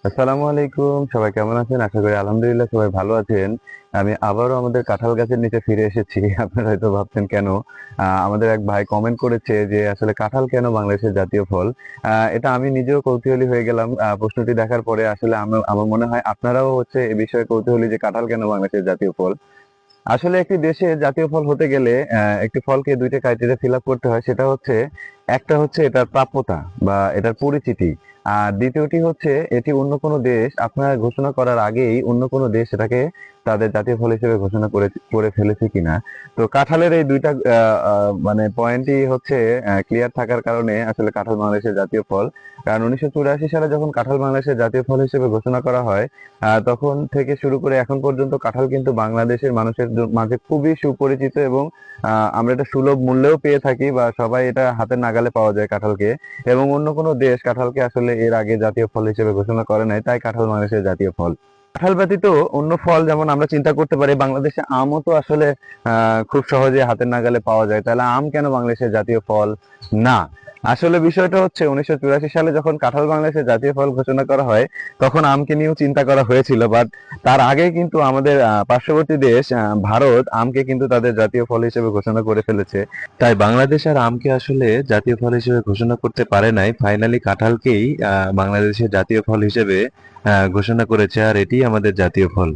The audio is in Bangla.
আসসালামু আলাইকুম, সবাই কেমন আছেন? আশা করি আলহামদুলিল্লাহ সবাই ভালো আছেন। আমি আবারও আমাদের কাঁঠাল গাছের নিচে ফিরে এসেছি। আপনারা হয়তো ভাবছেন কেন? আমাদের এক ভাই কমেন্ট করেছে যে আসলে কাঁঠাল কেন বাংলাদেশের জাতীয় ফল? এটা আমি নিজেও কৌতূহলী হয়ে গেলাম প্রশ্নটি দেখার পরে। আসলে আমার মনে হয় আপনারাও হচ্ছে এ বিষয়ে কৌতূহলী যে কাঁঠাল কেন বাংলাদেশের জাতীয় ফল? আসলে একটি দেশে জাতীয় ফল হতে গেলে একটি ফলকে ২ টা ক্রাইটেরিয়া ফিল আপ করতে হয়। সেটা হচ্ছে, একটা হচ্ছে এটার প্রাপ্যতা বা এটার পরিচিতি। আর দ্বিতীয়টি হচ্ছে এটি অন্য কোনো দেশ আপনার ঘোষণা করার আগেই অন্য কোনো দেশ এটাকে তাদের জাতীয় ফল হিসেবে ঘোষণা করে ফেলেছে কিনা। তো কাঁঠালের এই ২ টা আ আ মানে পয়েন্টই হচ্ছে ক্লিয়ার থাকার কারণে আসলে কাঁঠাল বাংলাদেশের জাতীয় ফল। কারণ ১৯৮৪ সালে যখন কাঁঠাল বাংলাদেশের জাতীয় ফল হিসেবে ঘোষণা করা হয়, তখন থেকে শুরু করে এখন পর্যন্ত কাঁঠাল কিন্তু বাংলাদেশের মানুষের মাঝে খুবই সুপরিচিত এবং আমরা এটা সুলভ মূল্যেও পেয়ে থাকি বা সবাই এটা হাতের নাগালে পাওয়া যায় কাঁঠালকে। এবং অন্য কোনো দেশ কাঁঠালকে আসলে এর আগে জাতীয় ফল হিসেবে ঘোষণা করে নাই, তাই কাঁঠাল বাংলাদেশের জাতীয় ফল। কাঁঠাল ব্যতীত অন্য ফল যেমন আমরা চিন্তা করতে পারি, বাংলাদেশে আমও তো আসলে খুব সহজে হাতের নাগালে পাওয়া যায়, তাহলে আম কেন বাংলাদেশের জাতীয় ফল না? আসলে বিষয়টা হচ্ছে ১৯৮৪ সালে যখন কাঁঠাল বাংলাদেশের জাতীয় ফল ঘোষণা করা হয়, তখন আমকে নিয়েও চিন্তা করা হয়েছিল, বাট তার আগে কিন্তু আমাদের পার্শ্ববর্তী দেশ ভারত আমকে কিন্তু তাদের জাতীয় ফল হিসেবে ঘোষণা করে ফেলেছে। তাই বাংলাদেশ আর আমকে আসলে জাতীয় ফল হিসেবে ঘোষণা করতে পারে নাই, ফাইনালি কাঁঠালকেই বাংলাদেশের জাতীয় ফল হিসেবে ঘোষণা করেছে, আর এটি আমাদের জাতীয় ফল।